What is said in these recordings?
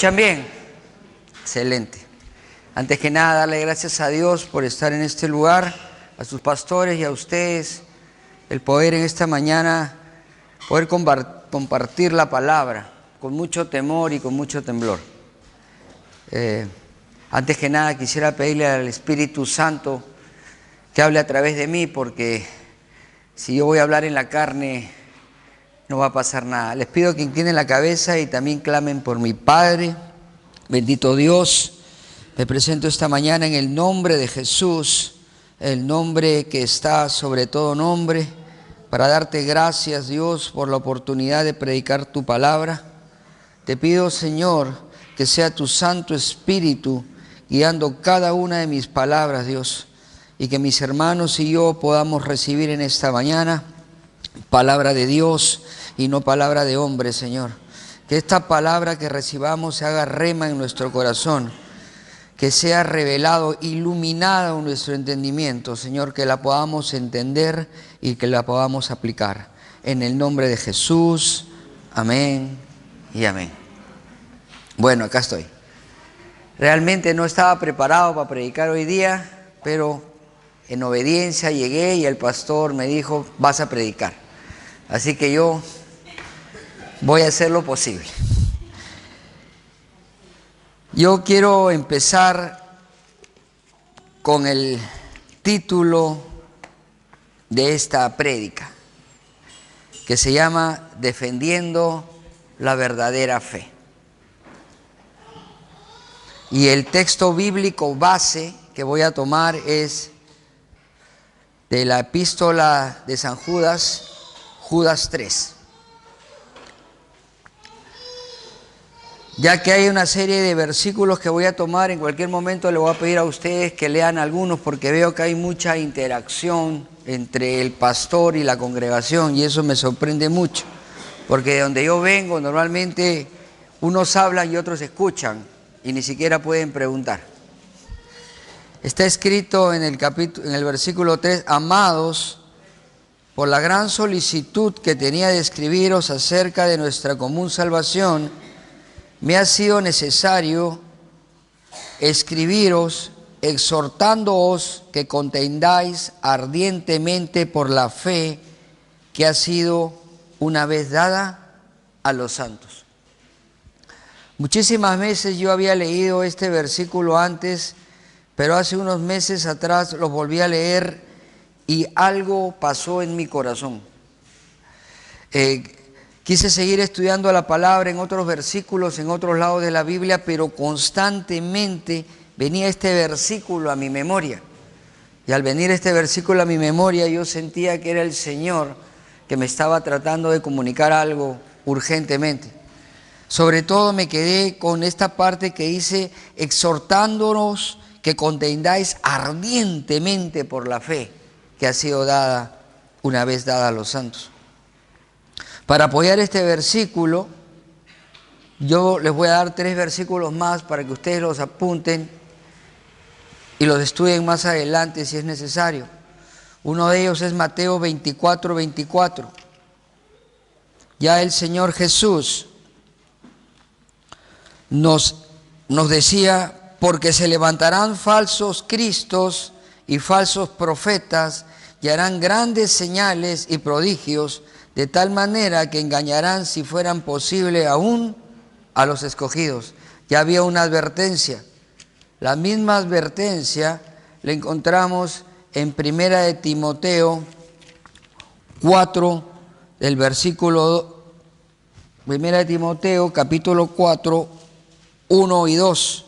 escuchan bien? Excelente. Antes que nada, darle gracias a Dios por estar en este lugar, a sus pastores y a ustedes, el poder en esta mañana, poder compartir la palabra con mucho temor y con mucho temblor. Antes que nada, quisiera pedirle al Espíritu Santo que hable a través de mí, porque si yo voy a hablar en la carne, no va a pasar nada. Les pido que inclinen la cabeza y también clamen por mi Padre. Bendito Dios, me presento esta mañana en el nombre de Jesús, el nombre que está sobre todo nombre, para darte gracias, Dios, por la oportunidad de predicar tu palabra. Te pido, Señor, que sea tu Santo Espíritu guiando cada una de mis palabras, Dios, y que mis hermanos y yo podamos recibir en esta mañana palabra de Dios y no palabra de hombre, Señor. Que esta palabra que recibamos se haga rema en nuestro corazón, que sea revelado, iluminado en nuestro entendimiento, Señor, que la podamos entender y que la podamos aplicar. En el nombre de Jesús, amén y amén. Bueno, acá estoy. Realmente no estaba preparado para predicar hoy día, pero en obediencia llegué y el pastor me dijo, vas a predicar. Así que yo voy a hacer lo posible. Yo quiero empezar con el título de esta prédica, que se llama Defendiendo la verdadera fe. Y el texto bíblico base que voy a tomar es de la epístola de San Judas, Judas 3. Ya que hay una serie de versículos que voy a tomar, en cualquier momento le voy a pedir a ustedes que lean algunos, porque veo que hay mucha interacción entre el pastor y la congregación, y eso me sorprende mucho, porque de donde yo vengo normalmente unos hablan y otros escuchan, y ni siquiera pueden preguntar. Está escrito en el versículo 3, amados, por la gran solicitud que tenía de escribiros acerca de nuestra común salvación, me ha sido necesario escribiros exhortándoos que contendáis ardientemente por la fe que ha sido una vez dada a los santos. Muchísimas veces yo había leído este versículo antes, pero hace unos meses atrás lo volví a leer y algo pasó en mi corazón. Quise seguir estudiando la palabra en otros versículos, en otros lados de la Biblia, pero constantemente venía este versículo a mi memoria. Y al venir este versículo a mi memoria, yo sentía que era el Señor que me estaba tratando de comunicar algo urgentemente. Sobre todo me quedé con esta parte que dice, exhortándonos que contendáis ardientemente por la fe que ha sido dada, una vez dada a los santos. Para apoyar este versículo, yo les voy a dar 3 versículos más para que ustedes los apunten y los estudien más adelante si es necesario. Uno de ellos es Mateo 24:24. Ya el Señor Jesús nos decía, porque se levantarán falsos cristos y falsos profetas y harán grandes señales y prodigios, de tal manera que engañarán, si fueran posible, aún a los escogidos. Ya había una advertencia. La misma advertencia la encontramos en Primera de Timoteo 4, del versículo, Primera de Timoteo, capítulo 4, 1 y 2.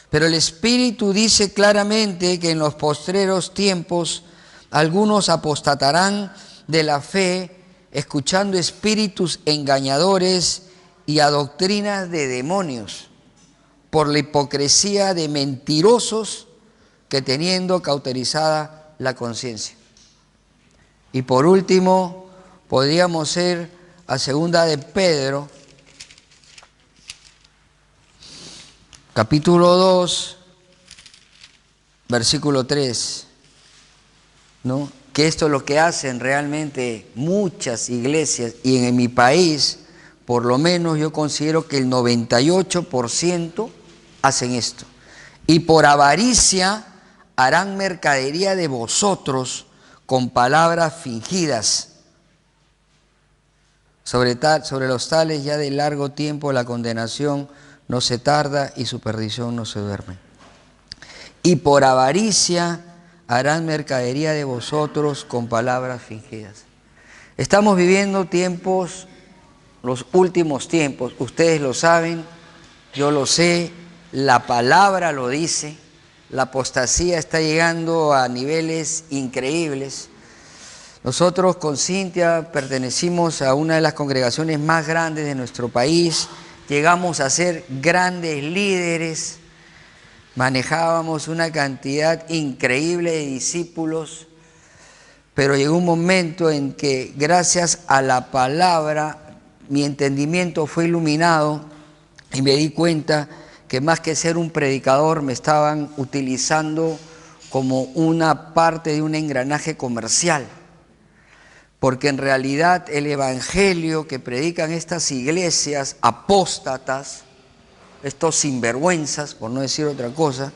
Pero el Espíritu dice claramente que en los postreros tiempos algunos apostatarán de la fe, escuchando espíritus engañadores y a doctrinas de demonios, por la hipocresía de mentirosos que teniendo cauterizada la conciencia. Y por último, podríamos ir a Segunda de Pedro, capítulo 2, versículo 3, ¿no? Que esto es lo que hacen realmente muchas iglesias, y en mi país por lo menos yo considero que el 98% hacen esto. Y por avaricia harán mercadería de vosotros con palabras fingidas. Sobre los tales ya de largo tiempo la condenación no se tarda y su perdición no se duerme. Y por avaricia harán mercadería de vosotros con palabras fingidas. Estamos viviendo tiempos, los últimos tiempos, ustedes lo saben, yo lo sé, la palabra lo dice, la apostasía está llegando a niveles increíbles. Nosotros con Cintia pertenecimos a una de las congregaciones más grandes de nuestro país, llegamos a ser grandes líderes, manejábamos una cantidad increíble de discípulos, pero llegó un momento en que gracias a la palabra mi entendimiento fue iluminado y me di cuenta que más que ser un predicador me estaban utilizando como una parte de un engranaje comercial. Porque en realidad el evangelio que predican estas iglesias apóstatas, estos sinvergüenzas, por no decir otra cosa,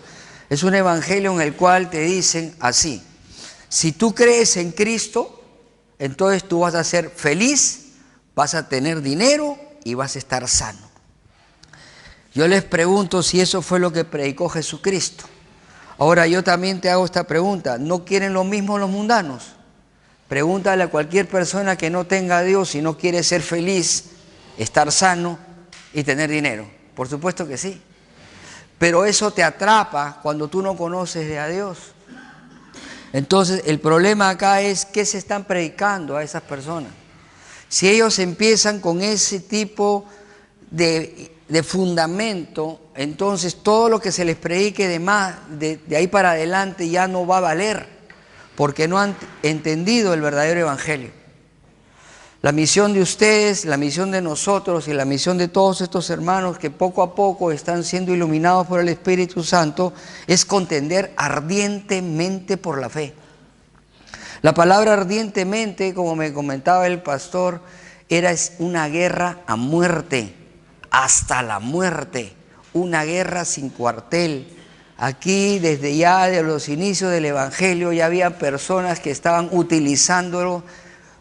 es un evangelio en el cual te dicen así: si tú crees en Cristo, entonces tú vas a ser feliz, vas a tener dinero y vas a estar sano. Yo les pregunto si eso fue lo que predicó Jesucristo. Ahora yo también te hago esta pregunta: ¿no quieren lo mismo los mundanos? Pregúntale a cualquier persona que no tenga a Dios si no quiere ser feliz, estar sano y tener dinero. Por supuesto que sí. Pero eso te atrapa cuando tú no conoces de a Dios. Entonces el problema acá es qué se están predicando a esas personas. Si ellos empiezan con ese tipo de fundamento, entonces todo lo que se les predique de ahí para adelante ya no va a valer, porque no han entendido el verdadero evangelio. La misión de ustedes, la misión de nosotros y la misión de todos estos hermanos que poco a poco están siendo iluminados por el Espíritu Santo es contender ardientemente por la fe. La palabra ardientemente, como me comentaba el pastor, es una guerra a muerte, hasta la muerte, una guerra sin cuartel. Aquí, desde ya de los inicios del Evangelio, ya había personas que estaban utilizándolo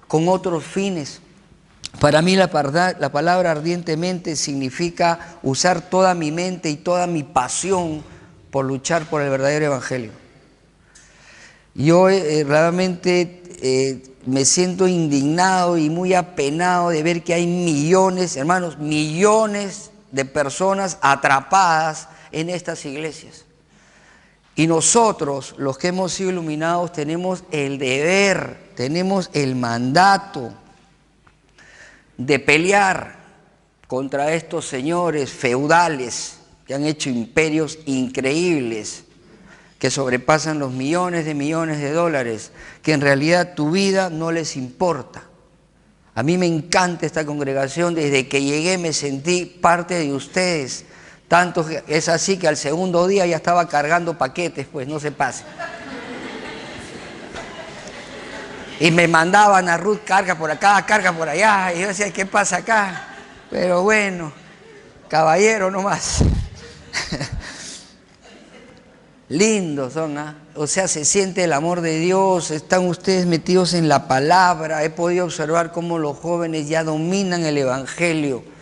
con otros fines. Para mí la palabra ardientemente significa usar toda mi mente y toda mi pasión por luchar por el verdadero Evangelio. Yo realmente me siento indignado y muy apenado de ver que hay millones, hermanos, millones de personas atrapadas en estas iglesias. Y nosotros, los que hemos sido iluminados, tenemos el deber, tenemos el mandato de pelear contra estos señores feudales que han hecho imperios increíbles, que sobrepasan los millones de dólares, que en realidad tu vida no les importa. A mí me encanta esta congregación, desde que llegué me sentí parte de ustedes. Tanto es así que al segundo día ya estaba cargando paquetes, pues no se pase. Y me mandaban a Ruth, carga por acá, carga por allá. Y yo decía, ¿qué pasa acá? Pero bueno, caballero nomás. Lindos son, ¿ah? O sea, se siente el amor de Dios, están ustedes metidos en la palabra. He podido observar cómo los jóvenes ya dominan el Evangelio.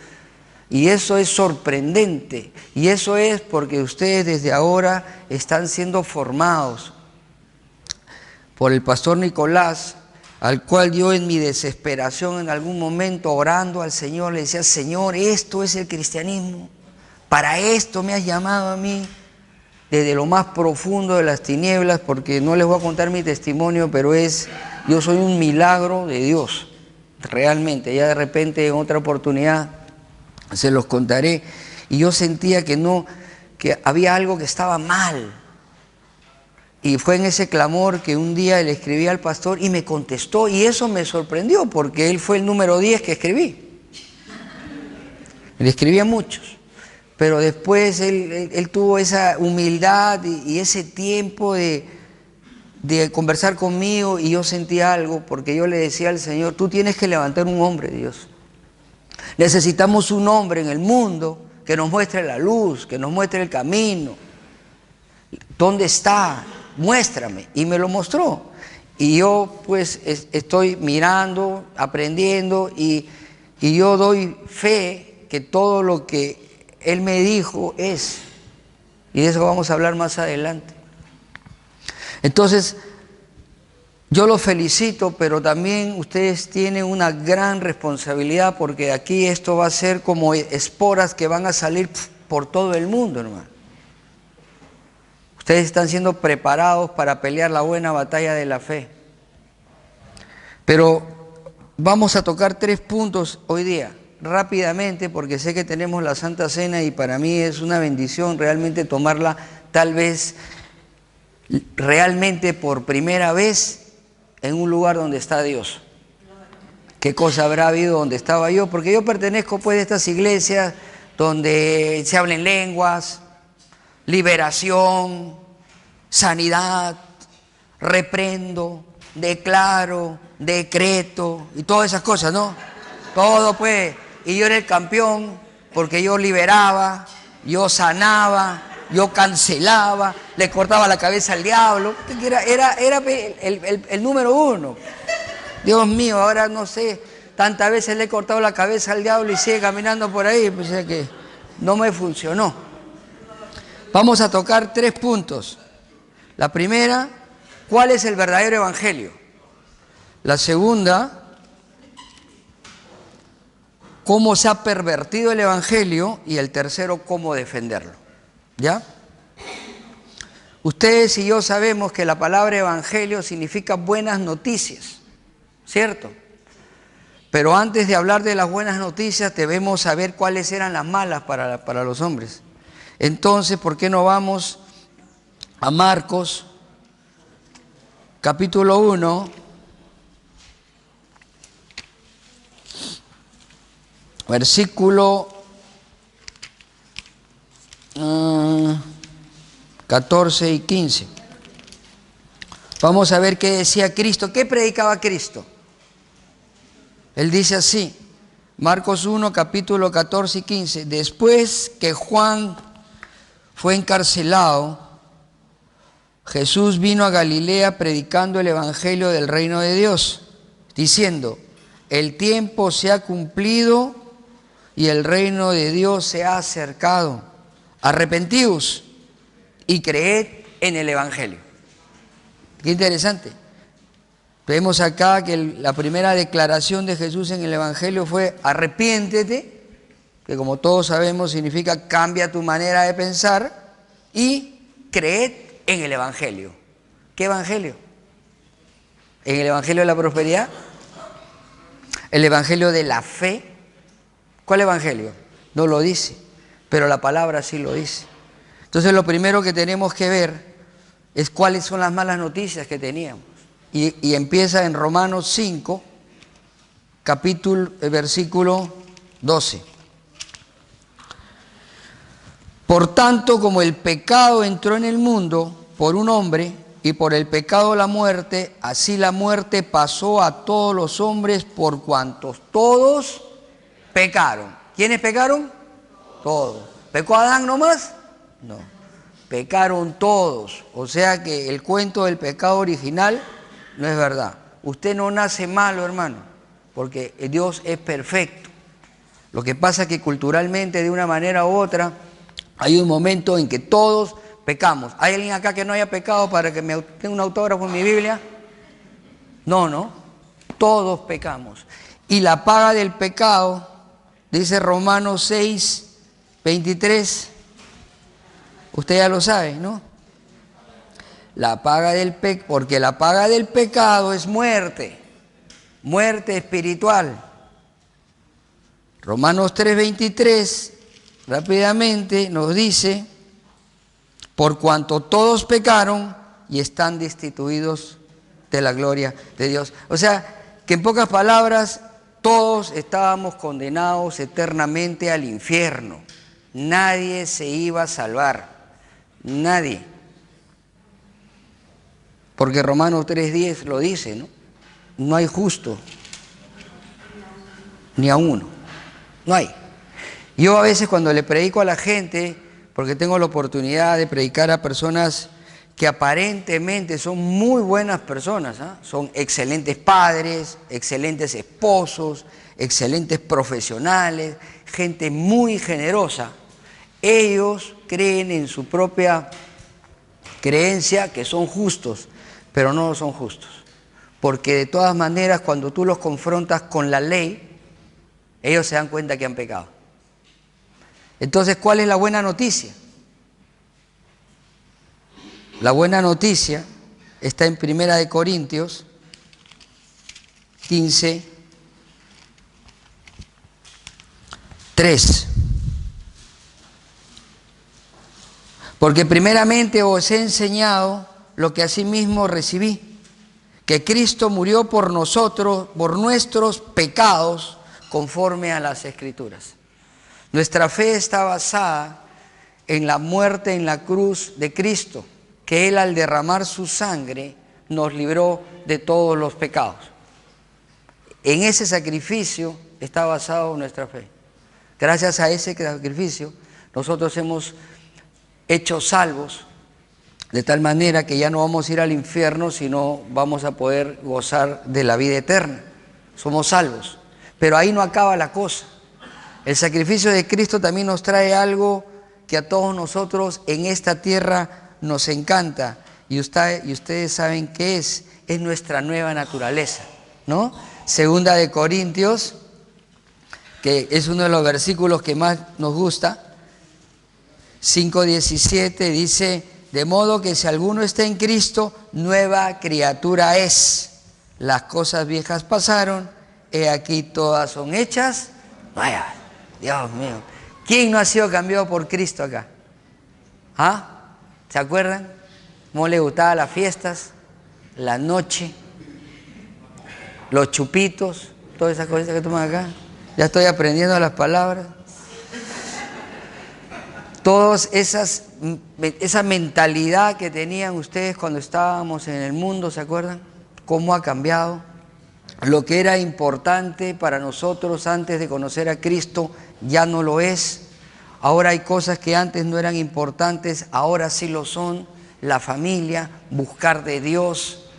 Y eso es sorprendente, y eso es porque ustedes desde ahora están siendo formados por el pastor Nicolás, al cual yo en mi desesperación en algún momento orando al Señor le decía: Señor, esto es el cristianismo, para esto me has llamado a mí, desde lo más profundo de las tinieblas, porque no les voy a contar mi testimonio, pero yo soy un milagro de Dios, realmente. Ya de repente en otra oportunidad se los contaré, y yo sentía que había algo que estaba mal, y fue en ese clamor que un día le escribí al pastor y me contestó, y eso me sorprendió porque él fue el número 10 que escribí. Le escribí a muchos, pero después él tuvo esa humildad y ese tiempo de conversar conmigo, y yo sentí algo, porque yo le decía al Señor: tú tienes que levantar un hombre, Dios. Necesitamos un hombre en el mundo que nos muestre la luz, que nos muestre el camino. ¿Dónde está? Muéstrame. Y me lo mostró. Y yo pues estoy mirando, aprendiendo y yo doy fe que todo lo que Él me dijo es. Y de eso vamos a hablar más adelante. Entonces, yo los felicito, pero también ustedes tienen una gran responsabilidad porque aquí esto va a ser como esporas que van a salir por todo el mundo, hermano. Ustedes están siendo preparados para pelear la buena batalla de la fe. Pero vamos a tocar 3 puntos hoy día, rápidamente, porque sé que tenemos la Santa Cena y para mí es una bendición realmente tomarla tal vez realmente por primera vez en un lugar donde está Dios. ¿Qué cosa habrá habido donde estaba yo? Porque yo pertenezco pues a estas iglesias donde se hablan lenguas, liberación, sanidad, reprendo, declaro, decreto y todas esas cosas, ¿no? Todo pues. Y yo era el campeón porque yo liberaba, yo sanaba, yo cancelaba, le cortaba la cabeza al diablo. Era el número 1. Dios mío, ahora no sé, tantas veces le he cortado la cabeza al diablo y sigue caminando por ahí, pues es que no me funcionó. Vamos a tocar 3 puntos. La primera, ¿cuál es el verdadero evangelio? La segunda, ¿cómo se ha pervertido el evangelio? Y el tercero, ¿cómo defenderlo? ¿Ya? Ustedes y yo sabemos que la palabra evangelio significa buenas noticias, ¿cierto? Pero antes de hablar de las buenas noticias debemos saber cuáles eran las malas para los hombres. Entonces, ¿por qué no vamos a Marcos, capítulo 1, versículo 14 y 15. Vamos a ver qué decía Cristo. ¿Qué predicaba Cristo? Él dice así, Marcos 1, capítulo 14 y 15. Después que Juan fue encarcelado, Jesús vino a Galilea predicando el evangelio del reino de Dios, diciendo, el tiempo se ha cumplido y el reino de Dios se ha acercado. Arrepentíos y creed en el evangelio. Qué interesante. Vemos acá que la primera declaración de Jesús en el evangelio fue arrepiéntete, que como todos sabemos significa cambia tu manera de pensar, y creed en el evangelio. ¿Qué evangelio? ¿En el evangelio de la prosperidad? ¿El evangelio de la fe? ¿Cuál evangelio? No lo dice, pero la palabra sí lo dice. Entonces lo primero que tenemos que ver es cuáles son las malas noticias que teníamos. Y empieza en Romanos 5, versículo 12. Por tanto, como el pecado entró en el mundo por un hombre, y por el pecado la muerte, así la muerte pasó a todos los hombres por cuantos todos pecaron. ¿Quiénes pecaron? Todos. ¿Pecó Adán nomás? No. Pecaron todos. O sea que el cuento del pecado original no es verdad. Usted no nace malo, hermano, porque Dios es perfecto. Lo que pasa es que culturalmente, de una manera u otra, hay un momento en que todos pecamos. ¿Hay alguien acá que no haya pecado para que me tenga un autógrafo en mi Biblia? No. Todos pecamos. Y la paga del pecado, dice Romanos 6, 23. Usted ya lo sabe, ¿no? Porque la paga del pecado es muerte, muerte espiritual. Romanos 3:23 rápidamente nos dice, por cuanto todos pecaron y están destituidos de la gloria de Dios. O sea, que en pocas palabras, todos estábamos condenados eternamente al infierno. Nadie se iba a salvar, nadie. Porque Romanos 3:10 lo dice, ¿no? No hay justo, ni a uno. No hay. Yo a veces cuando le predico a la gente, porque tengo la oportunidad de predicar a personas que aparentemente son muy buenas personas, ¿eh? Son excelentes padres, excelentes esposos, excelentes profesionales, gente muy generosa. Ellos creen en su propia creencia que son justos, pero no son justos. Porque de todas maneras, cuando tú los confrontas con la ley, ellos se dan cuenta que han pecado. Entonces, ¿cuál es la buena noticia? La buena noticia está en 1 Corintios 15, 3. Porque primeramente os he enseñado lo que asimismo recibí, que Cristo murió por nosotros, por nuestros pecados, conforme a las Escrituras. Nuestra fe está basada en la muerte en la cruz de Cristo, que Él al derramar su sangre nos libró de todos los pecados. En ese sacrificio está basado nuestra fe. Gracias a ese sacrificio nosotros hemos hecho salvos, de tal manera que ya no vamos a ir al infierno, sino vamos a poder gozar de la vida eterna. Somos salvos. Pero ahí no acaba la cosa. El sacrificio de Cristo también nos trae algo que a todos nosotros en esta tierra nos encanta. Y ustedes saben qué es nuestra nueva naturaleza, ¿no? Segunda de Corintios, que es uno de los versículos que más nos gusta, 5:17 dice: de modo que si alguno está en Cristo, nueva criatura es. Las cosas viejas pasaron, he aquí todas son hechas nuevas. Dios mío, ¿quién no ha sido cambiado por Cristo acá? ¿Ah? ¿Se acuerdan? ¿Cómo le gustaban las fiestas, la noche, los chupitos, todas esas cosas que toman acá? Ya estoy aprendiendo las palabras. Todas esa mentalidad que tenían ustedes cuando estábamos en el mundo, ¿se acuerdan? ¿Cómo ha cambiado? Lo que era importante para nosotros antes de conocer a Cristo ya no lo es. Ahora hay cosas que antes no eran importantes, ahora sí lo son. La familia, buscar de Dios,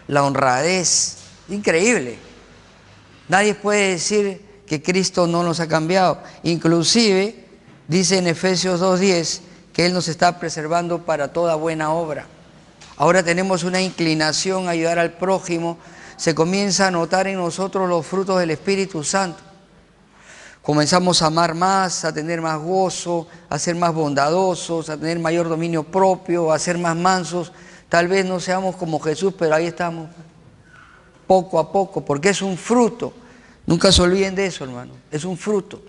la honradez. Increíble. Nadie puede decir que Cristo no nos ha cambiado. Inclusive dice en Efesios 2:10 que Él nos está preservando para toda buena obra. Ahora tenemos una inclinación a ayudar al prójimo. Se comienza a notar en nosotros los frutos del Espíritu Santo. Comenzamos a amar más, a tener más gozo, a ser más bondadosos, a tener mayor dominio propio, a ser más mansos. Tal vez no seamos como Jesús, pero ahí estamos, poco a poco, porque es un fruto. Nunca se olviden de eso, hermano, es un fruto.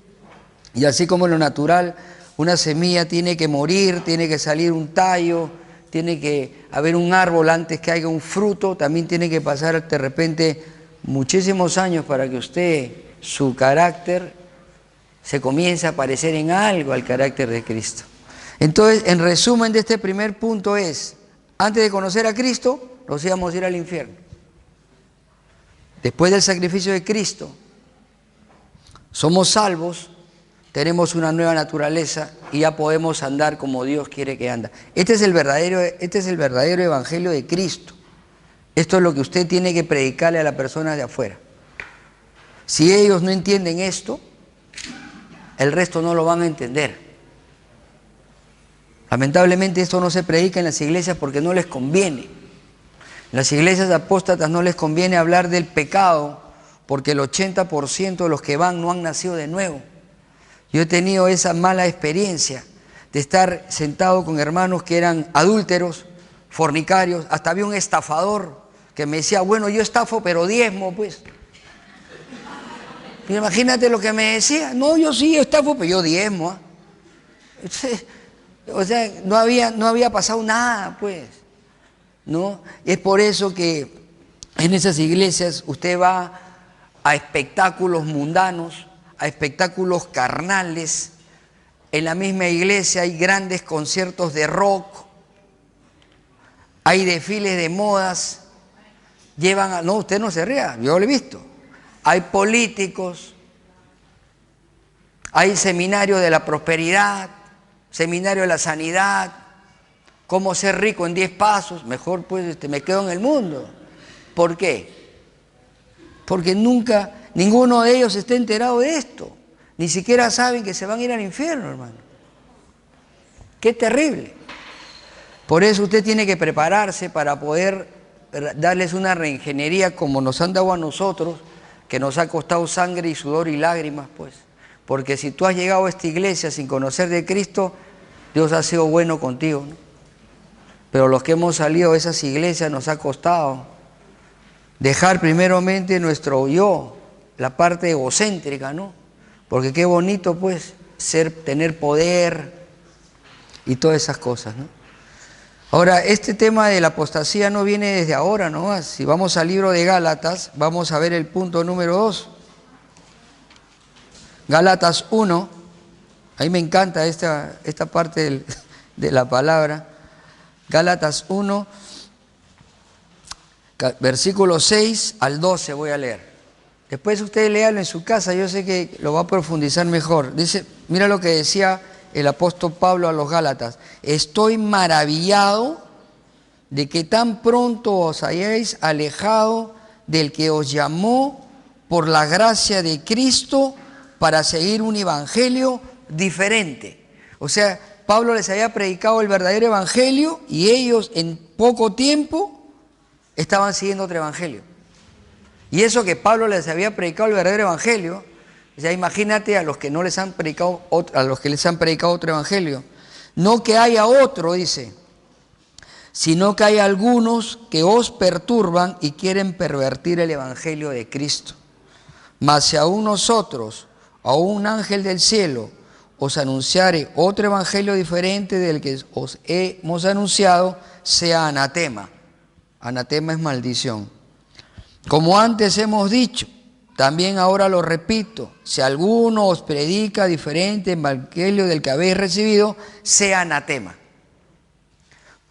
Y así como en lo natural, una semilla tiene que morir, tiene que salir un tallo, tiene que haber un árbol antes que haya un fruto, también tiene que pasar de repente muchísimos años para que usted, su carácter, se comience a parecer en algo al carácter de Cristo. Entonces, en resumen de este primer punto es, antes de conocer a Cristo, nos íbamos a ir al infierno. Después del sacrificio de Cristo, somos salvos, tenemos una nueva naturaleza y ya podemos andar como Dios quiere que anda. Este es el verdadero evangelio de Cristo. Esto es lo que usted tiene que predicarle a la persona de afuera. Si ellos no entienden esto, el resto no lo van a entender. Lamentablemente esto no se predica en las iglesias porque no les conviene. En las iglesias apóstatas no les conviene hablar del pecado porque el 80% de los que van no han nacido de nuevo. Yo he tenido esa mala experiencia de estar sentado con hermanos que eran adúlteros, fornicarios, hasta había un estafador que me decía, bueno, yo estafo pero diezmo, pues. Y imagínate lo que me decía, no, yo sí estafo, pero yo diezmo. O sea, no había pasado nada, pues, ¿no? Es por eso que en esas iglesias usted va a espectáculos mundanos, a espectáculos carnales. En la misma iglesia hay grandes conciertos de rock, hay desfiles de modas, no, usted no se ría, yo lo he visto. Hay políticos, Hay seminario de la prosperidad, seminario de la sanidad, cómo ser rico en 10 pasos. Mejor pues me quedo en el mundo. ¿Por qué? Porque nunca, ninguno de ellos está enterado de esto. Ni siquiera saben que se van a ir al infierno, hermano. ¡Qué terrible! Por eso usted tiene que prepararse para poder darles una reingeniería como nos han dado a nosotros, que nos ha costado sangre y sudor y lágrimas, pues. Porque si tú has llegado a esta iglesia sin conocer de Cristo, Dios ha sido bueno contigo, ¿no? Pero los que hemos salido de esas iglesias nos ha costado dejar primeramente nuestro yo, la parte egocéntrica, ¿no? Porque qué bonito, pues, tener poder y todas esas cosas, ¿no? Ahora, este tema de la apostasía no viene desde ahora nomás. Si vamos al libro de Gálatas, vamos a ver el punto número 2. Gálatas 1, ahí me encanta esta parte de la palabra. Gálatas 1, versículo 6 al 12 voy a leer. Después ustedes léanlo en su casa, yo sé que lo va a profundizar mejor. Dice, mira lo que decía el apóstol Pablo a los Gálatas: estoy maravillado de que tan pronto os hayáis alejado del que os llamó por la gracia de Cristo para seguir un evangelio diferente. O sea, Pablo les había predicado el verdadero evangelio y ellos en poco tiempo estaban siguiendo otro evangelio. Y eso que Pablo les había predicado el verdadero evangelio, o sea, imagínate a los que no les han predicado a los que les han predicado otro evangelio. No que haya otro, dice, sino que hay algunos que os perturban y quieren pervertir el evangelio de Cristo. Mas si aún nosotros, a un ángel del cielo, os anunciare otro evangelio diferente del que os hemos anunciado, sea anatema. Anatema es maldición. Como antes hemos dicho, también ahora lo repito, si alguno os predica diferente evangelio del que habéis recibido, sea anatema.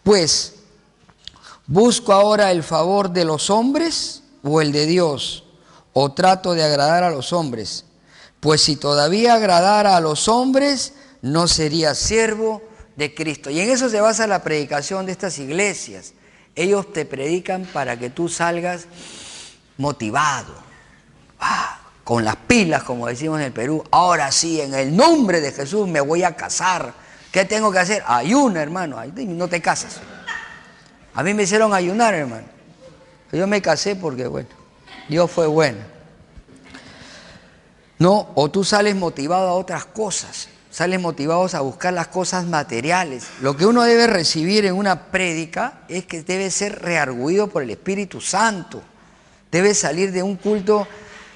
Pues, ¿busco ahora el favor de los hombres o el de Dios? ¿O trato de agradar a los hombres? Pues si todavía agradara a los hombres, no sería siervo de Cristo. Y en eso se basa la predicación de estas iglesias. Ellos te predican para que tú salgas motivado, con las pilas, como decimos en el Perú. Ahora sí, en el nombre de Jesús me voy a casar. ¿Qué tengo que hacer? Ayuna, hermano, no te casas. A mí me hicieron ayunar, hermano. Yo me casé porque, bueno, Dios fue bueno. No, o tú sales motivado a otras cosas, sales motivados a buscar las cosas materiales. Lo que uno debe recibir en una prédica es que debe ser reargüido por el Espíritu Santo. Debes salir de un culto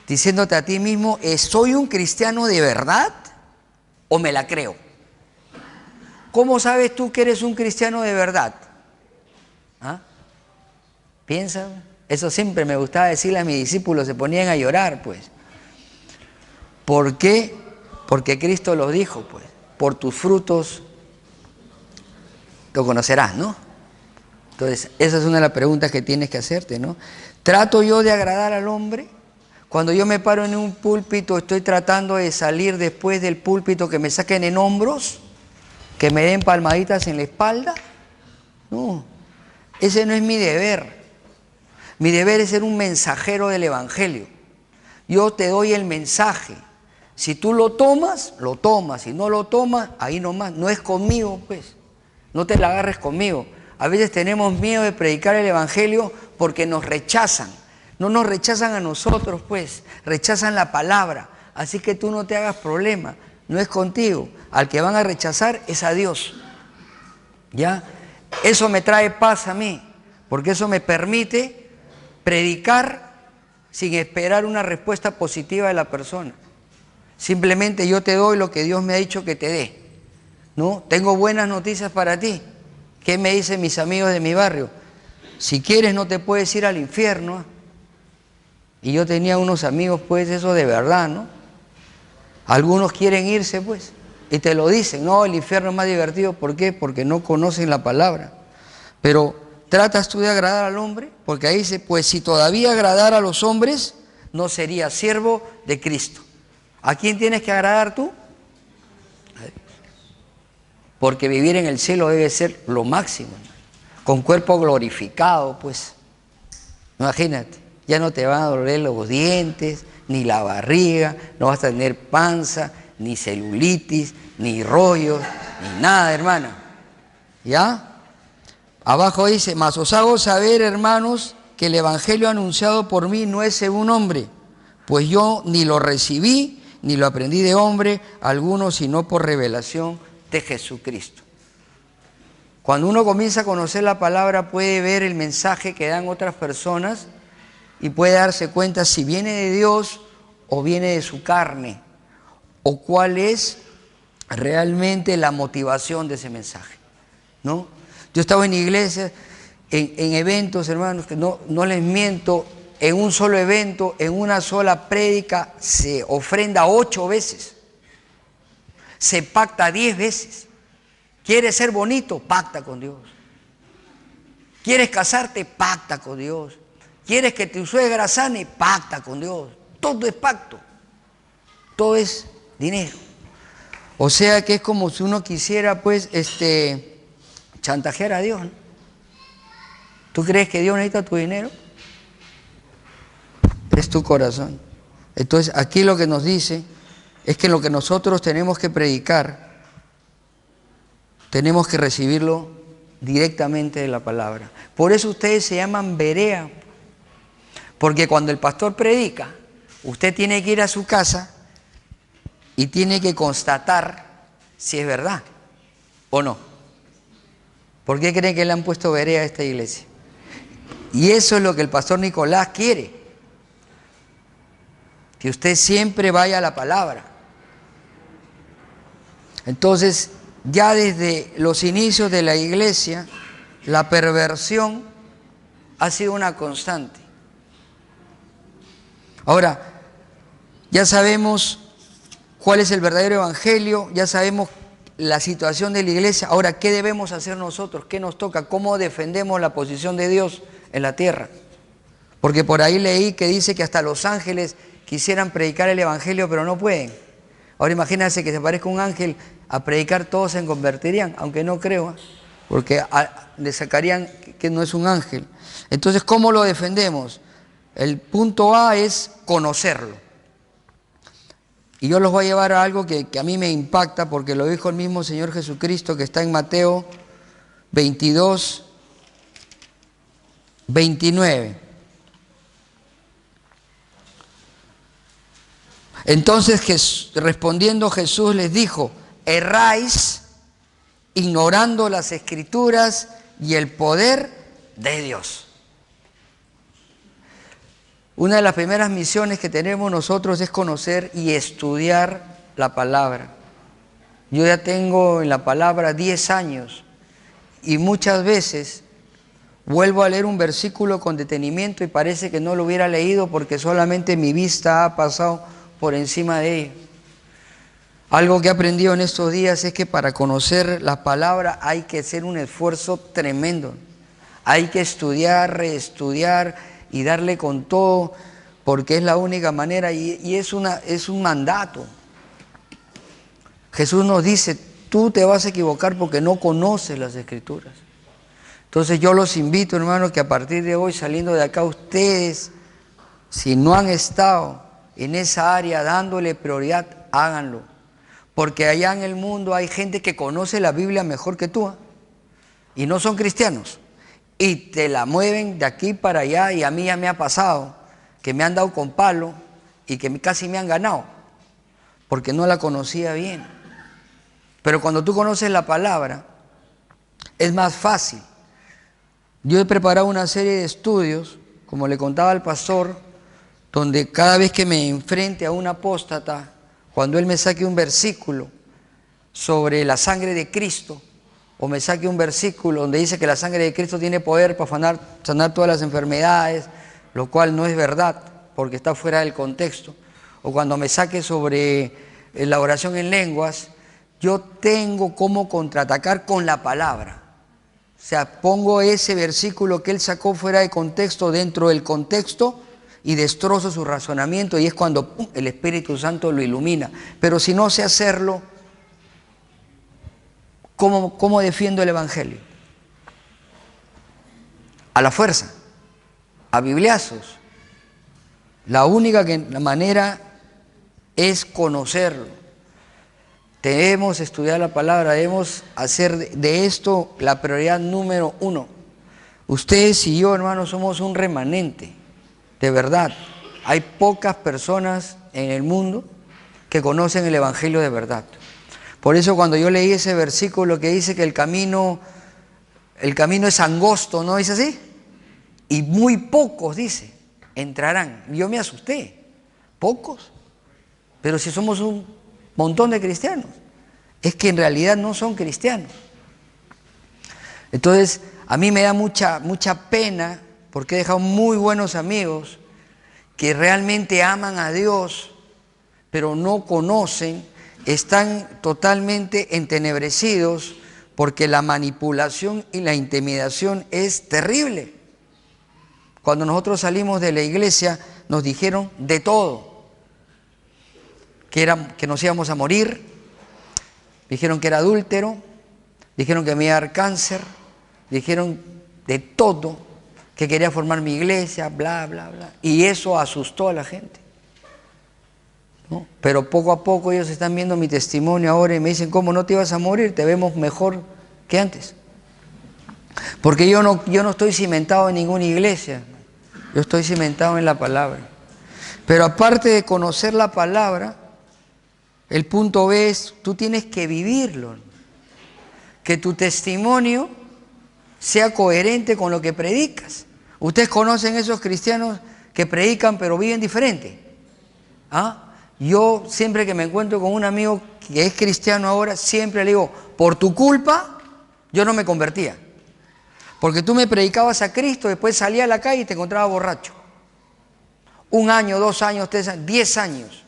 diciéndote a ti mismo, ¿soy un cristiano de verdad o me la creo? ¿Cómo sabes tú que eres un cristiano de verdad? ¿Ah? Piensa. Eso siempre me gustaba decirle a mis discípulos, se ponían a llorar, pues. ¿Por qué? Porque Cristo lo dijo, pues. Por tus frutos lo conocerás, ¿no? Entonces, esa es una de las preguntas que tienes que hacerte, ¿no? ¿Trato yo de agradar al hombre? Cuando yo me paro en un púlpito, estoy tratando de salir después del púlpito que me saquen en hombros, que me den palmaditas en la espalda. No, ese no es mi deber. Mi deber es ser un mensajero del evangelio. Yo te doy el mensaje. Si tú lo tomas, lo tomas. Si no lo tomas, ahí nomás. No es conmigo, pues. No te la agarres conmigo. A veces tenemos miedo de predicar el evangelio porque nos rechazan. No nos rechazan a nosotros, pues. Rechazan la palabra. Así que tú no te hagas problema. No es contigo. Al que van a rechazar es a Dios. ¿Ya? Eso me trae paz a mí. Porque eso me permite predicar sin esperar una respuesta positiva de la persona. Simplemente yo te doy lo que Dios me ha dicho que te dé, ¿no? Tengo buenas noticias para ti. ¿Qué me dicen mis amigos de mi barrio? Si quieres no te puedes ir al infierno. Y yo tenía unos amigos, pues, eso de verdad, ¿no? Algunos quieren irse, pues, y te lo dicen. No, el infierno es más divertido. ¿Por qué? Porque no conocen la palabra. Pero ¿tratas tú de agradar al hombre? Porque ahí dice, pues si todavía agradara a los hombres, no sería siervo de Cristo. ¿A quién tienes que agradar tú? porque vivir en el cielo debe ser lo máximo, con cuerpo glorificado, pues. Imagínate, ya no te van a doler los dientes, ni la barriga, no vas a tener panza, ni celulitis, ni rollos, ni nada, hermana. ¿Ya? Abajo dice, mas os hago saber, hermanos, que el evangelio anunciado por mí no es según hombre, pues yo ni lo recibí, ni lo aprendí de hombre alguno, sino por revelación de Jesucristo. Cuando uno comienza a conocer la palabra, puede ver el mensaje que dan otras personas y puede darse cuenta si viene de Dios o viene de su carne, o cuál es realmente la motivación de ese mensaje, ¿no? Yo estaba en iglesias, en eventos, hermanos, que no les miento, en un solo evento, en una sola prédica, se ofrenda 8 veces, se pacta 10 veces. ¿Quieres ser bonito? Pacta con Dios. ¿Quieres casarte? Pacta con Dios. ¿Quieres que tu suegra sane? Pacta con Dios. Todo es pacto. Todo es dinero. O sea que es como si uno quisiera, pues, chantajear a Dios, ¿no? ¿Tú crees que Dios necesita tu dinero? Es tu corazón. Entonces, aquí lo que nos dice es que lo que nosotros tenemos que predicar, tenemos que recibirlo directamente de la palabra. Por eso ustedes se llaman Berea, porque cuando el pastor predica, usted tiene que ir a su casa y tiene que constatar si es verdad o no. ¿Por qué creen que le han puesto Berea a esta iglesia? Y eso es lo que el pastor Nicolás quiere, que usted siempre vaya a la palabra. Entonces, ya desde los inicios de la iglesia, la perversión ha sido una constante. Ahora, ya sabemos cuál es el verdadero evangelio, ya sabemos la situación de la iglesia. Ahora, ¿qué debemos hacer nosotros? ¿Qué nos toca? ¿Cómo defendemos la posición de Dios en la tierra? Porque por ahí leí que dice que hasta los ángeles quisieran predicar el evangelio, pero no pueden. Ahora imagínense que se aparezca un ángel a predicar, todos se convertirían, aunque no creo, porque le sacarían que no es un ángel. Entonces, ¿cómo lo defendemos? El punto A es conocerlo. Y yo los voy a llevar a algo que a mí me impacta, porque lo dijo el mismo Señor Jesucristo, que está en Mateo 22, 29. Entonces, respondiendo Jesús les dijo, erráis ignorando las Escrituras y el poder de Dios. Una de las primeras misiones que tenemos nosotros es conocer y estudiar la palabra. Yo ya tengo en la palabra 10 años y muchas veces vuelvo a leer un versículo con detenimiento y parece que no lo hubiera leído porque solamente mi vista ha pasado por encima de ello. Algo que he aprendido en estos días es que para conocer la palabra hay que hacer un esfuerzo tremendo. Hay que estudiar, reestudiar y darle con todo, porque es la única manera y es un mandato. Jesús nos dice, tú te vas a equivocar porque no conoces las Escrituras. Entonces yo los invito, hermanos, que a partir de hoy, saliendo de acá, ustedes, si no han estado en esa área dándole prioridad, háganlo. Porque allá en el mundo hay gente que conoce la Biblia mejor que tú, ¿eh? Y no son cristianos. Y te la mueven de aquí para allá, y a mí ya me ha pasado que me han dado con palo y que casi me han ganado, porque no la conocía bien. Pero cuando tú conoces la palabra, es más fácil. Yo he preparado una serie de estudios, como le contaba al pastor, donde cada vez que me enfrente a un apóstata, cuando él me saque un versículo sobre la sangre de Cristo, o me saque un versículo donde dice que la sangre de Cristo tiene poder para sanar todas las enfermedades, lo cual no es verdad, porque está fuera del contexto, o cuando me saque sobre la oración en lenguas, yo tengo cómo contraatacar con la palabra. O sea, pongo ese versículo que él sacó fuera de contexto dentro del contexto y destrozo su razonamiento, y es cuando el Espíritu Santo lo ilumina. Pero si no sé hacerlo, ¿Cómo defiendo el Evangelio? A la fuerza, a bibliazos. La única manera es conocerlo. Debemos estudiar la palabra, debemos hacer de esto la prioridad número 1. Ustedes y yo, hermanos, somos un remanente, de verdad. Hay pocas personas en el mundo que conocen el Evangelio de verdad. Por eso cuando yo leí ese versículo que dice que el camino es angosto, ¿no dice así? Y muy pocos, dice, entrarán. Yo me asusté. ¿Pocos? Pero si somos un montón de cristianos. Es que en realidad no son cristianos. Entonces, a mí me da mucha pena porque he dejado muy buenos amigos que realmente aman a Dios, pero no conocen, están totalmente entenebrecidos porque la manipulación y la intimidación es terrible. Cuando nosotros salimos de la iglesia nos dijeron de todo, que nos íbamos a morir, dijeron que era adúltero, dijeron que me iba a dar cáncer, dijeron de todo, que quería formar mi iglesia, bla, bla, bla. Y eso asustó a la gente, ¿no? Pero poco a poco ellos están viendo mi testimonio ahora y me dicen, ¿cómo no te ibas a morir? Te vemos mejor que antes. Porque yo no estoy cimentado en ninguna iglesia, yo estoy cimentado en la palabra. Pero aparte de conocer la palabra, el punto B es, tú tienes que vivirlo. Que tu testimonio sea coherente con lo que predicas. Ustedes conocen esos cristianos que predican pero viven diferente. ¿Ah? Yo siempre que me encuentro con un amigo que es cristiano ahora, siempre le digo, por tu culpa yo no me convertía. Porque tú me predicabas a Cristo, después salía a la calle y te encontraba borracho. 1 año, 2 años, 3 años, 10 años.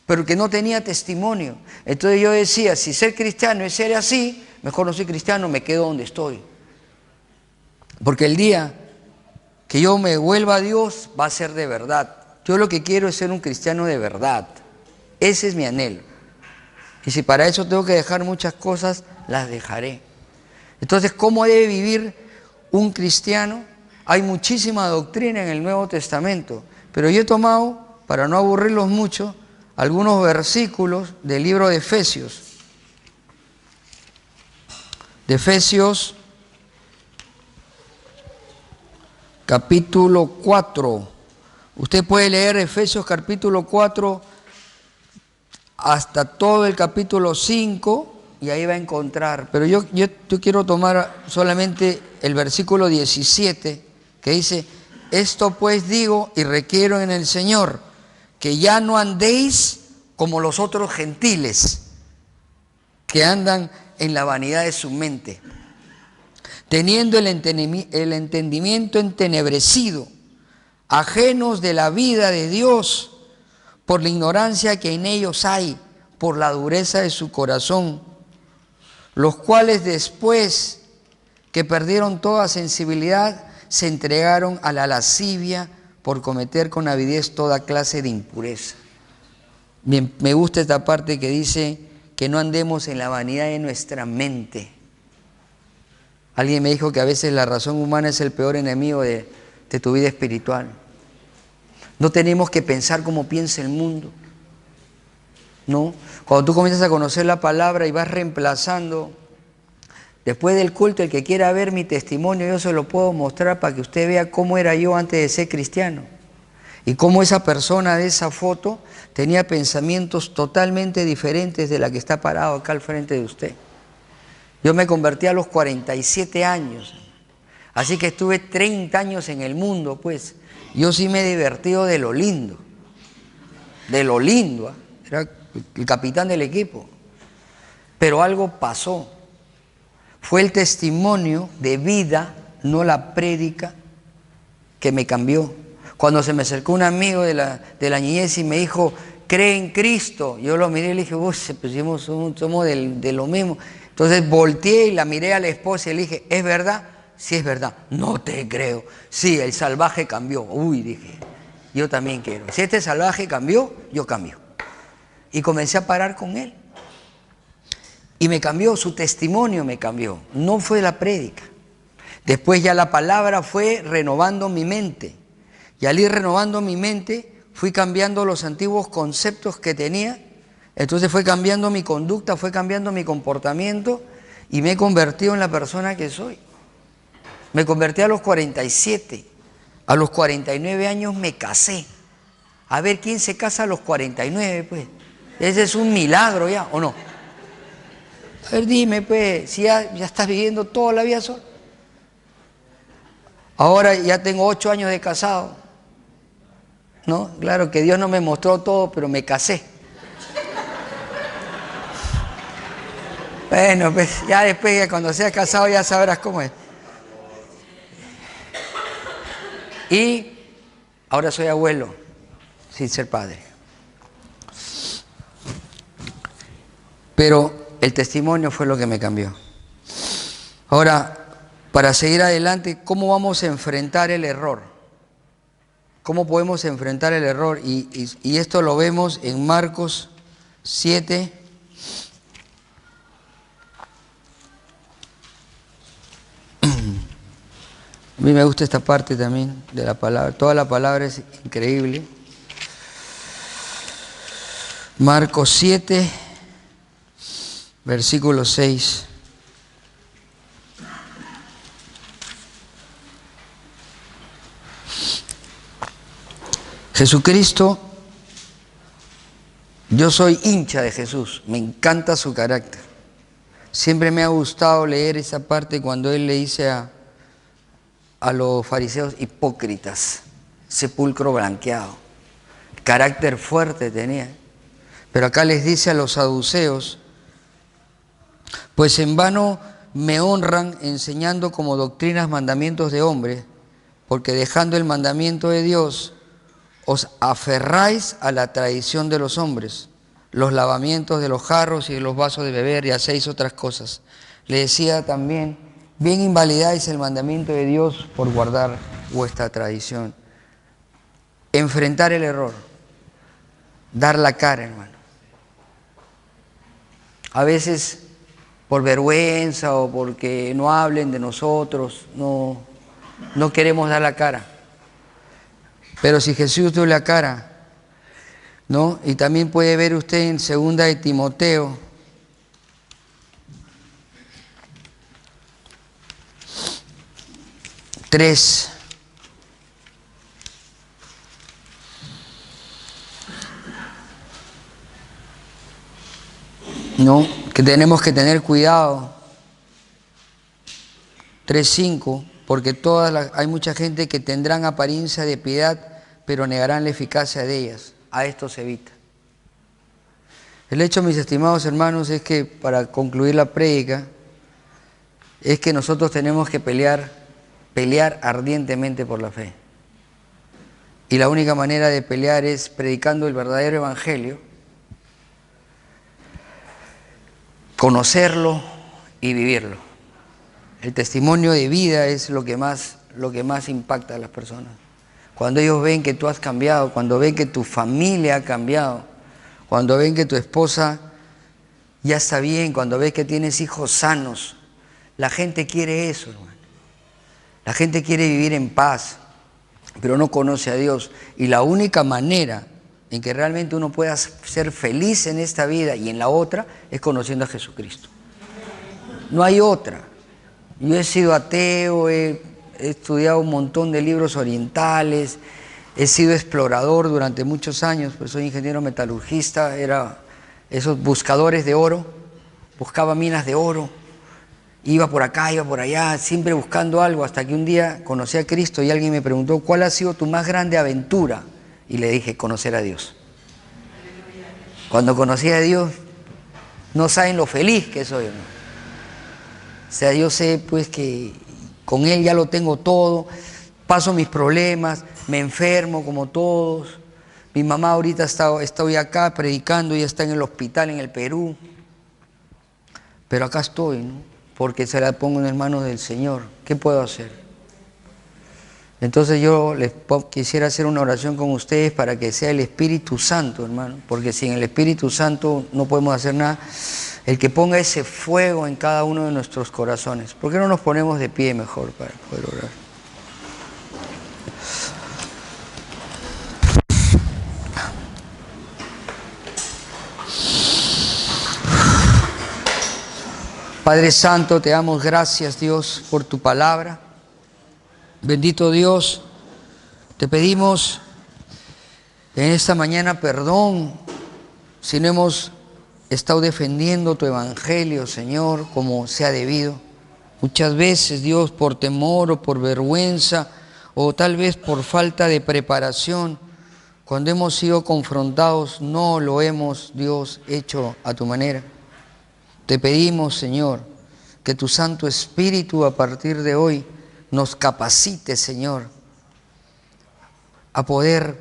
Pero que no tenía testimonio. Entonces yo decía, si ser cristiano es ser así, mejor no soy cristiano, me quedo donde estoy. Porque el día que yo me vuelva a Dios va a ser de verdad. Yo lo que quiero es ser un cristiano de verdad. Ese es mi anhelo. Y si para eso tengo que dejar muchas cosas, las dejaré. Entonces, ¿cómo debe vivir un cristiano? Hay muchísima doctrina en el Nuevo Testamento, pero yo he tomado, para no aburrirlos mucho, algunos versículos del libro de Efesios. De Efesios, capítulo 4. Usted puede leer Efesios capítulo 4 hasta todo el capítulo 5 y ahí va a encontrar. Pero yo quiero tomar solamente el versículo 17 que dice, esto pues digo y requiero en el Señor, que ya no andéis como los otros gentiles que andan en la vanidad de su mente, teniendo el entendimiento entenebrecido, ajenos de la vida de Dios, por la ignorancia que en ellos hay, por la dureza de su corazón, los cuales después que perdieron toda sensibilidad, se entregaron a la lascivia por cometer con avidez toda clase de impureza. Bien, me gusta esta parte que dice que no andemos en la vanidad de nuestra mente. Alguien me dijo que a veces la razón humana es el peor enemigo de tu vida espiritual. No tenemos que pensar como piensa el mundo, ¿no? Cuando tú comienzas a conocer la palabra y vas reemplazando, después del culto, el que quiera ver mi testimonio, yo se lo puedo mostrar para que usted vea cómo era yo antes de ser cristiano. Y cómo esa persona de esa foto tenía pensamientos totalmente diferentes de la que está parado acá al frente de usted. Yo me convertí a los 47 años, así que estuve 30 años en el mundo, pues. Yo sí me he divertido de lo lindo, ¿eh? Era el capitán del equipo. Pero algo pasó. Fue el testimonio de vida, no la prédica, que me cambió. Cuando se me acercó un amigo de la niñez y me dijo, cree en Cristo, yo lo miré y le dije, pues somos de lo mismo. Entonces volteé y la miré a la esposa y le dije, ¿es verdad? Sí, es verdad. No te creo. Sí, el salvaje cambió. Uy, dije, yo también quiero. Si este salvaje cambió, yo cambio. Y comencé a parar con él. Y me cambió, su testimonio me cambió. No fue la prédica. Después ya la palabra fue renovando mi mente. Y al ir renovando mi mente, fui cambiando los antiguos conceptos que tenía. Entonces fue cambiando mi conducta, fue cambiando mi comportamiento y me he convertido en la persona que soy. Me convertí a los 47. A los 49 años me casé. A ver, ¿quién se casa a los 49, pues? Ese es un milagro ya, ¿o no? A ver, dime, pues, si ya estás viviendo toda la vida solo. Ahora ya tengo 8 años de casado, ¿no? Claro que Dios no me mostró todo, pero me casé. Bueno, pues ya después, cuando seas casado, ya sabrás cómo es. Y ahora soy abuelo, sin ser padre. Pero el testimonio fue lo que me cambió. Ahora, para seguir adelante, ¿cómo vamos a enfrentar el error? ¿Cómo podemos enfrentar el error? Y esto lo vemos en Marcos 7. A mí me gusta esta parte también de la palabra. Toda la palabra es increíble. Marcos 7, versículo 6. Jesucristo, yo soy hincha de Jesús, me encanta su carácter. Siempre me ha gustado leer esa parte cuando Él le dice a los fariseos hipócritas, sepulcro blanqueado. Carácter fuerte tenía. Pero acá les dice a los saduceos, pues en vano me honran enseñando como doctrinas mandamientos de hombres, porque dejando el mandamiento de Dios, os aferráis a la tradición de los hombres, los lavamientos de los jarros y de los vasos de beber y hacéis otras cosas. Le decía también, bien invalidáis el mandamiento de Dios por guardar vuestra tradición. Enfrentar el error, dar la cara, hermano. A veces por vergüenza o porque no hablen de nosotros, no queremos dar la cara. Pero si Jesús dio la cara, ¿no? Y también puede ver usted en 2 de Timoteo, tres. ¿No? Que tenemos que tener cuidado. 3:5, porque hay mucha gente que tendrán apariencia de piedad, pero negarán la eficacia de ellas. A esto se evita. El hecho, mis estimados hermanos, es que para concluir la prédica, es que nosotros tenemos que pelear ardientemente por la fe. Y la única manera de pelear es predicando el verdadero evangelio, conocerlo y vivirlo. El testimonio de vida es lo que más impacta a las personas. Cuando ellos ven que tú has cambiado, cuando ven que tu familia ha cambiado, cuando ven que tu esposa ya está bien, cuando ves que tienes hijos sanos, la gente quiere eso, hermano. La gente quiere vivir en paz, pero no conoce a Dios. Y la única manera en que realmente uno pueda ser feliz en esta vida y en la otra es conociendo a Jesucristo. No hay otra. Yo he sido ateo, he estudiado un montón de libros orientales, he sido explorador durante muchos años, pues soy ingeniero metalurgista, era esos buscadores de oro, buscaba minas de oro, iba por acá, iba por allá, siempre buscando algo, hasta que un día conocí a Cristo y alguien me preguntó, ¿cuál ha sido tu más grande aventura? Y le dije, conocer a Dios. Cuando conocí a Dios, no saben lo feliz que soy, ¿no? O sea, yo sé pues que con Él ya lo tengo todo, paso mis problemas, me enfermo como todos. Mi mamá ahorita estoy acá predicando, ella está en el hospital en el Perú. Pero acá estoy, ¿no? Porque se la pongo en manos del Señor. ¿Qué puedo hacer? Entonces yo les quisiera hacer una oración con ustedes para que sea el Espíritu Santo, hermano, porque sin el Espíritu Santo no podemos hacer nada. el que ponga ese fuego en cada uno de nuestros corazones. ¿Por qué no nos ponemos de pie mejor para poder orar? Padre Santo, te damos gracias, Dios, por tu palabra. Bendito Dios, te pedimos en esta mañana perdón si no hemos estado defendiendo tu evangelio, Señor, como sea debido. Muchas veces, Dios, por temor o por vergüenza o tal vez por falta de preparación, cuando hemos sido confrontados, no lo hemos, Dios, hecho a tu manera. Te pedimos, Señor, que tu Santo Espíritu a partir de hoy nos capacite, Señor, a poder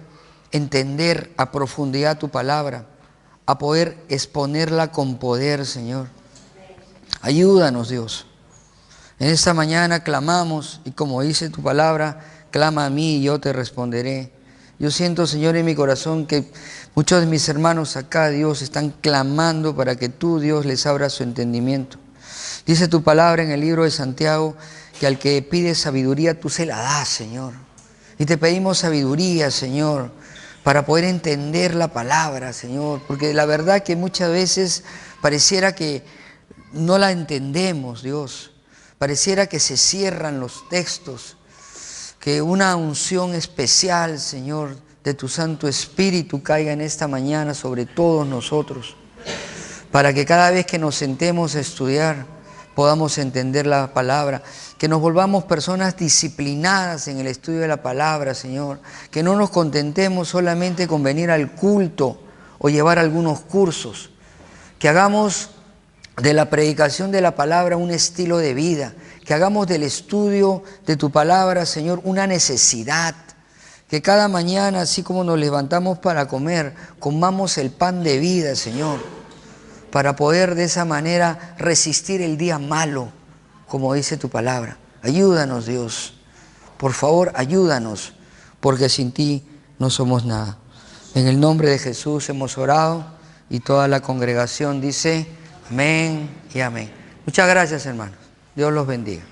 entender a profundidad tu palabra, a poder exponerla con poder, Señor. Ayúdanos, Dios. En esta mañana clamamos y como dice tu palabra, clama a mí y yo te responderé. Yo siento, Señor, en mi corazón que muchos de mis hermanos acá, Dios, están clamando para que tú, Dios, les abra su entendimiento. Dice tu palabra en el libro de Santiago que al que pide sabiduría tú se la das, Señor. Y te pedimos sabiduría, Señor, para poder entender la palabra, Señor. Porque la verdad que muchas veces pareciera que no la entendemos, Dios. Pareciera que se cierran los textos. Que una unción especial, Señor, de tu Santo Espíritu caiga en esta mañana sobre todos nosotros, para que cada vez que nos sentemos a estudiar podamos entender la palabra, que nos volvamos personas disciplinadas en el estudio de la palabra, Señor, que no nos contentemos solamente con venir al culto o llevar algunos cursos, que hagamos de la predicación de la palabra un estilo de vida, que hagamos del estudio de tu palabra, Señor, una necesidad, que cada mañana, así como nos levantamos para comer, comamos el pan de vida, Señor, para poder de esa manera resistir el día malo, como dice tu palabra. Ayúdanos, Dios, por favor, ayúdanos, porque sin ti no somos nada. En el nombre de Jesús hemos orado y toda la congregación dice amén y amén. Muchas gracias, hermanos. Dios los bendiga.